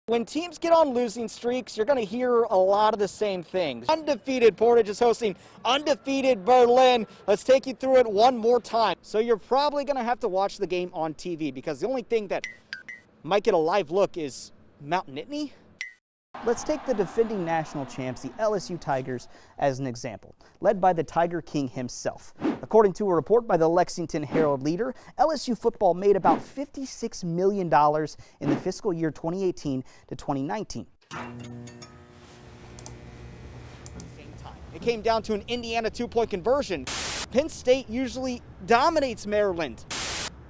When teams get on losing streaks, you're going to hear a lot of the same things. Undefeated Portage is hosting undefeated Berlin. Let's take you through it one more time. So you're probably going to have to watch the game on TV because the only thing that might get a live look is Mount Nittany. Let's take the defending national champs, the LSU Tigers, as an example, led by the Tiger King himself. According to a report by the Lexington Herald-Leader, LSU football made about $56 million in the fiscal year 2018 to 2019. It came down to an Indiana two-point conversion. Penn State usually dominates Maryland.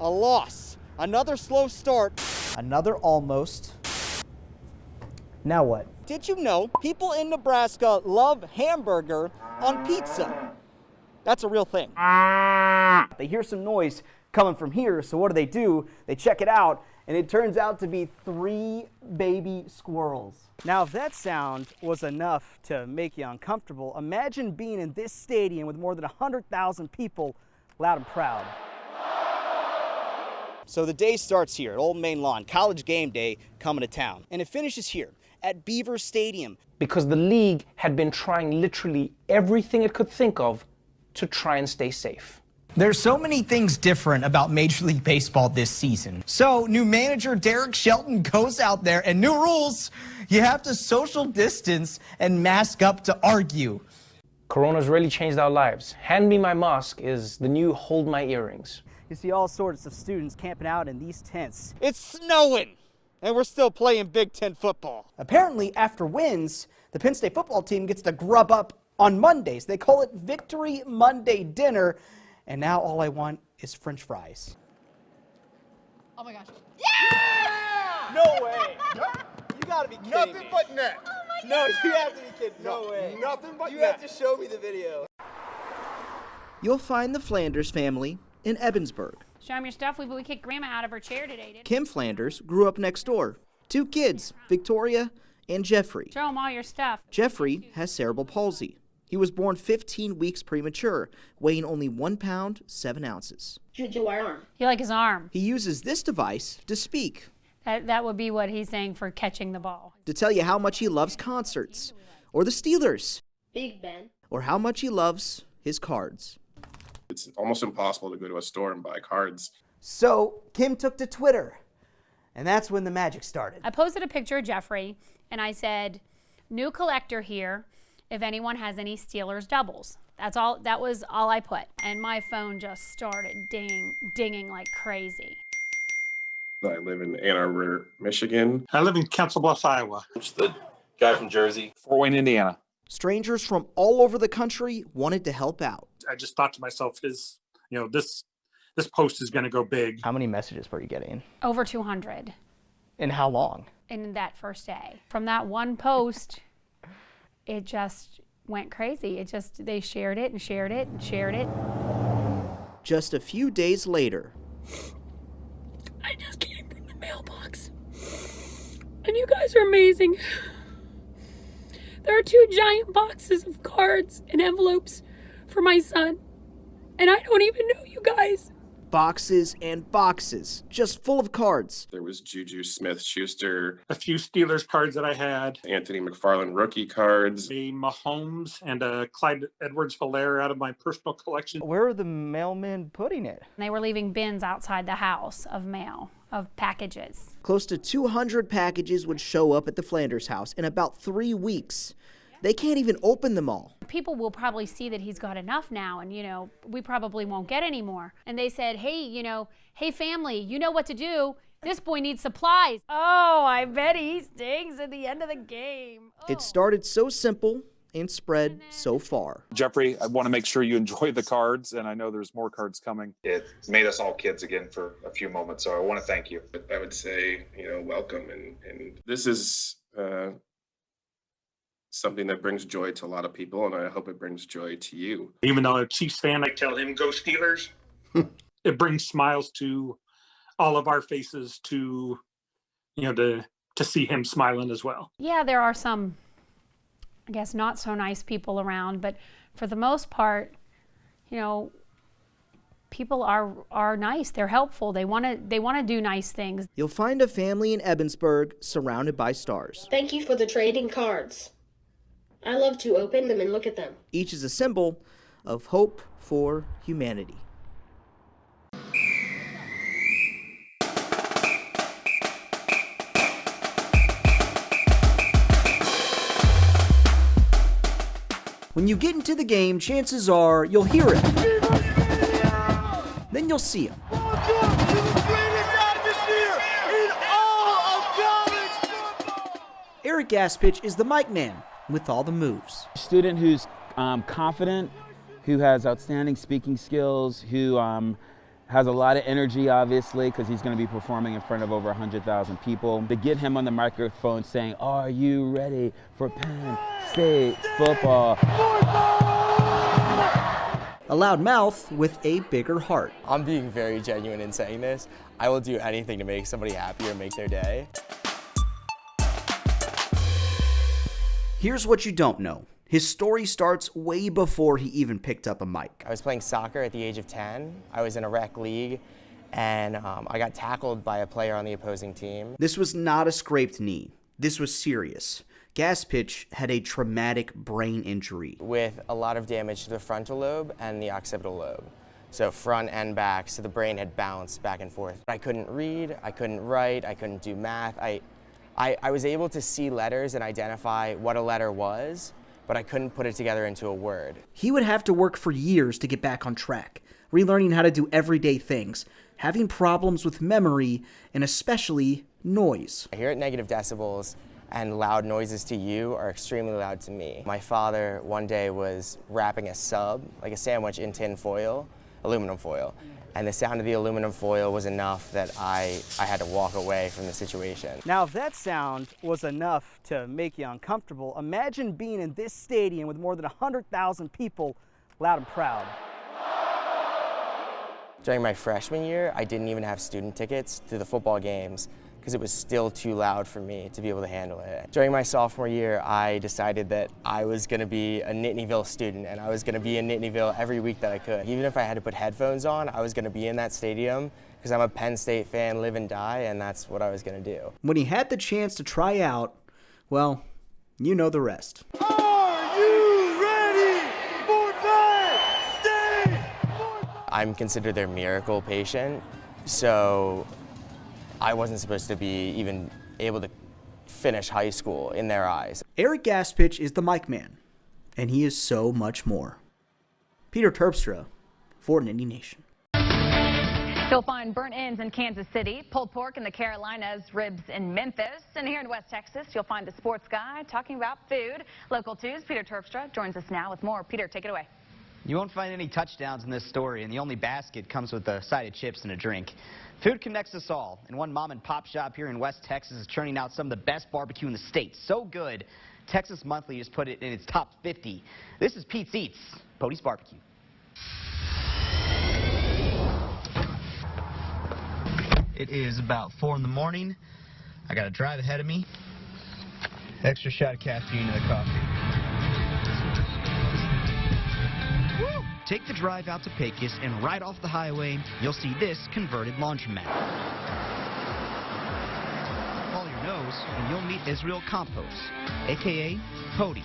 A loss, another slow start, another almost. Now what? Did you know people in Nebraska love hamburger on pizza? That's a real thing. They hear some noise coming from here, so what do? They check it out, and it turns out to be 3 baby squirrels. Now, if that sound was enough to make you uncomfortable, imagine being in this stadium with more than 100,000 people loud and proud. So the day starts here at Old Main Lawn, College game day coming to town, and it finishes here at Beaver Stadium. Because the league had been trying literally everything it could think of to try and stay safe. There's so many things different about Major League Baseball this season. So new manager Derek Shelton goes out there and new rules. You have to social distance and mask up to argue. Corona's really changed our lives. Hand me my mask is the new hold my earrings. You see all sorts of students camping out in these tents. It's snowing, and we're still playing Big Ten football. Apparently, after wins, the Penn State football team gets to grub up on Mondays. They call it Victory Monday Dinner, and now all I want is French fries. Oh my gosh. Yeah! No way. You gotta be kidding Nothing me. but net. Oh my No, God. you have to be kidding. No way. Nothing but You net. have to show me the video. You'll find the Flanders family in Evansburg. Show him your stuff. We kicked Grandma out of her chair today, didn't we? Kim Flanders grew up next door. 2 kids, Victoria and Jeffrey. Show him all your stuff. Jeffrey has cerebral palsy. He was born 15 weeks premature, weighing only 1 pound, 7 ounces. You like his arm. He uses this device to speak, That would be what he's saying for catching the ball. to tell you how much he loves concerts, or the Steelers, Big Ben. or how much he loves his cards. It's almost impossible to go to a store and buy cards. So Kim took to Twitter, and that's when the magic started. I posted a picture of Jeffrey, and I said, new collector here, if anyone has any Steelers doubles. That was all I put. And my phone just started dinging like crazy. I live in Ann Arbor, Michigan. I live in Council Bluffs, Iowa. It's the guy from Jersey. Fort Wayne, Indiana. Strangers from all over the country wanted to help out. I just thought to myself, this post is going to go big. How many messages were you getting? Over 200 And how long? in that first day. From that one post, it just went crazy. They shared it and shared it and shared it. Just a few days later. I just came from the mailbox. And you guys are amazing. There are 2 giant boxes of cards and envelopes for my son. And I don't even know you guys. Boxes and boxes, just full of cards. There was Juju Smith-Schuster, A few Steelers cards that I had, Anthony McFarland rookie cards. a Mahomes and a Clyde Edwards-Helaire out of my personal collection. Where are the mailmen putting it? They were leaving bins outside the house of mail, of packages. Close to 200 packages would show up at the Flanders house in about 3 weeks. They can't even open them all. People will probably see that he's got enough now and, we probably won't get any more. And they said, hey family, you know what to do. This boy needs supplies. Oh, I bet he stings at the end of the game. Oh. It started so simple and spread so far. Jeffrey, I want to make sure you enjoy the cards, and I know there's more cards coming. It made us all kids again for a few moments, so I want to thank you. I would say, welcome. And this is something that brings joy to a lot of people, and I hope it brings joy to you. Even though I'm a Chiefs fan, I tell him, go Steelers. It brings smiles to all of our faces to see him smiling as well. Yeah, there are some, I guess, not so nice people around, but for the most part, people are nice. They're helpful. They want to do nice things. You'll find a family in Ebensburg surrounded by stars. Thank you for the trading cards. I love to open them and look at them. Each is a symbol of hope for humanity. When you get into the game, chances are you'll hear it. Then you'll see him. Eric Gaspich is the mic man with all the moves. Student who's confident, who has outstanding speaking skills, who has a lot of energy, obviously, because he's going to be performing in front of over 100,000 people. To get him on the microphone saying, "Are you ready for Penn State football?" A loud mouth with a bigger heart. I'm being very genuine in saying this. I will do anything to make somebody happy or make their day. Here's what you don't know. His story starts way before he even picked up a mic. I was playing soccer at the age of 10. I was in a rec league, and I got tackled by a player on the opposing team. This was not a scraped knee. This was serious. Gaspich had a traumatic brain injury with a lot of damage to the frontal lobe and the occipital lobe. So front and back, so the brain had bounced back and forth. I couldn't read, I couldn't write, I couldn't do math. I was able to see letters and identify what a letter was, but I couldn't put it together into a word. He would have to work for years to get back on track, relearning how to do everyday things, having problems with memory, and especially noise. I hear at negative decibels, and loud noises to you are extremely loud to me. My father one day was wrapping a sub, like a sandwich, in tin foil, aluminum foil. And the sound of the aluminum foil was enough that I had to walk away from the situation. Now, if that sound was enough to make you uncomfortable, imagine being in this stadium with more than 100,000 people loud and proud. During my freshman year, I didn't even have student tickets to the football games because it was still too loud for me to be able to handle it. During my sophomore year, I decided that I was going to be a Nittanyville student, and I was going to be in Nittanyville every week that I could. Even if I had to put headphones on, I was going to be in that stadium because I'm a Penn State fan, live and die, and that's what I was going to do. When he had the chance to try out, well, you know the rest. Are you ready for Penn State? I'm considered their miracle patient, so I wasn't supposed to be even able to finish high school in their eyes. Eric Gaspich is the mic man, and he is so much more. Peter Terpstra for Nittany Nation. You'll find burnt ends in Kansas City, pulled pork in the Carolinas, ribs in Memphis, and here in West Texas, you'll find a sports guy talking about food. Local 2's Peter Terpstra joins us now with more. Peter, take it away. You won't find any touchdowns in this story, and the only basket comes with a side of chips and a drink. Food connects us all, and one mom-and-pop shop here in West Texas is churning out some of the best barbecue in the state. So good, Texas Monthly has put it in its top 50. This is Pete's Eats, Bodie's Barbecue. It is about 4 in the morning. I got a drive ahead of me. Extra shot of caffeine in the coffee. Take the drive out to Pecos, and right off the highway, you'll see this converted laundromat. Follow your nose, and you'll meet Israel Campos, a.k.a. Pody.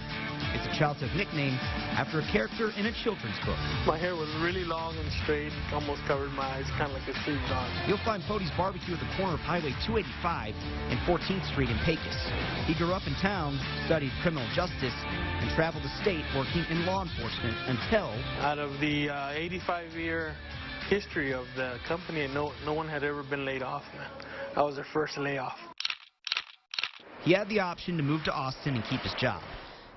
It's a childhood nickname after a character in a children's book. My hair was really long and straight, almost covered my eyes, kind of like a street dog. You'll find Pody's Barbecue at the corner of Highway 285 and 14th Street in Pecos. He grew up in town, studied criminal justice, and traveled the state working in law enforcement until... Out of the 85-year history of the company, no one had ever been laid off, man. I was their first layoff. He had the option to move to Austin and keep his job.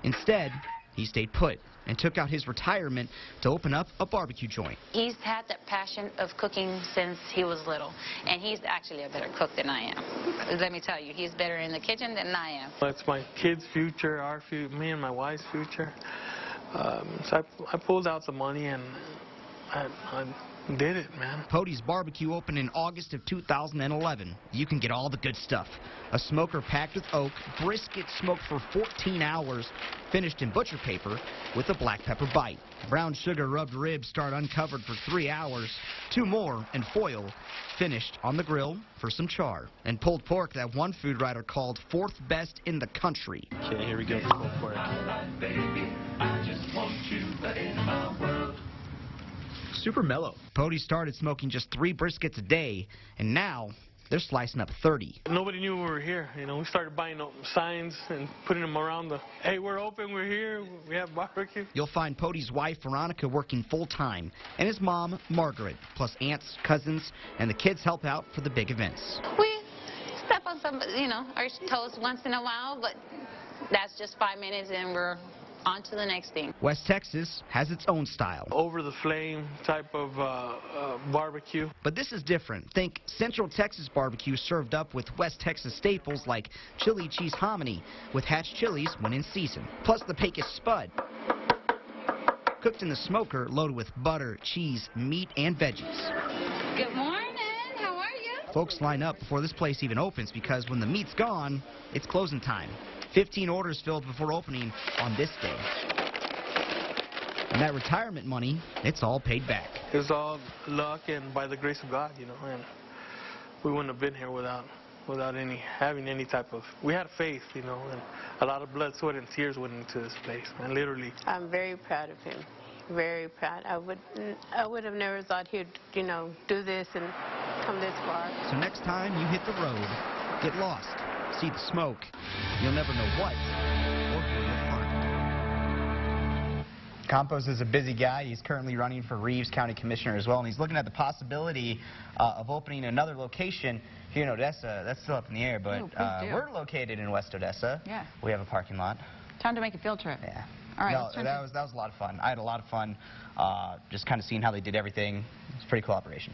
Instead, he stayed put and took out his retirement to open up a barbecue joint. He's had that passion of cooking since he was little, and he's actually a better cook than I am. Let me tell you, he's better in the kitchen than I am. It's my kids' future, our future, me and my wife's future. So I pulled out the money, and I did it, man. Pody's Barbecue opened in August of 2011. You can get all the good stuff. A smoker packed with oak, brisket smoked for 14 hours, finished in butcher paper with a black pepper bite. Brown sugar rubbed ribs start uncovered for 3 hours, 2 more in foil, finished on the grill for some char. And pulled pork that one food writer called 4th best in the country. Okay, here we go for pulled pork. Super mellow. Pody started smoking just 3 briskets a day, and now they're slicing up 30. Nobody knew we were here. You know, we started buying signs and putting them around the, hey, we're open, we're here, we have barbecue. You'll find Pody's wife, Veronica, working full-time, and his mom, Margaret, plus aunts, cousins, and the kids help out for the big events. We step on some, our toes once in a while, but that's just 5 minutes and we're on to the next thing. West Texas has its own style. Over the flame type of barbecue. But this is different. Think Central Texas barbecue served up with West Texas staples like chili cheese hominy with hatch chilies when in season. Plus the Pecos spud. Cooked in the smoker, loaded with butter, cheese, meat, and veggies. Good morning. How are you? Folks line up before this place even opens because when the meat's gone, it's closing time. 15 orders filled before opening on this day. And that retirement money, it's all paid back. It's all luck and by the grace of God, and we wouldn't have been here without having any type of, we had faith, and a lot of blood, sweat, and tears went into this place, man, literally. I'm very proud of him, very proud. I would have never thought he'd, do this and come this far. So next time you hit the road, get lost, see the smoke, you'll never know what or who you'll find. Campos is a busy guy. He's currently running for Reeves County Commissioner as well, and he's looking at the possibility of opening another location here in Odessa. That's still up in the air, but we're located in West Odessa. Yeah. We have a parking lot. Time to make a field trip. Yeah. All right. No, that was a lot of fun. I had a lot of fun just kind of seeing how they did everything. It's pretty cool operation.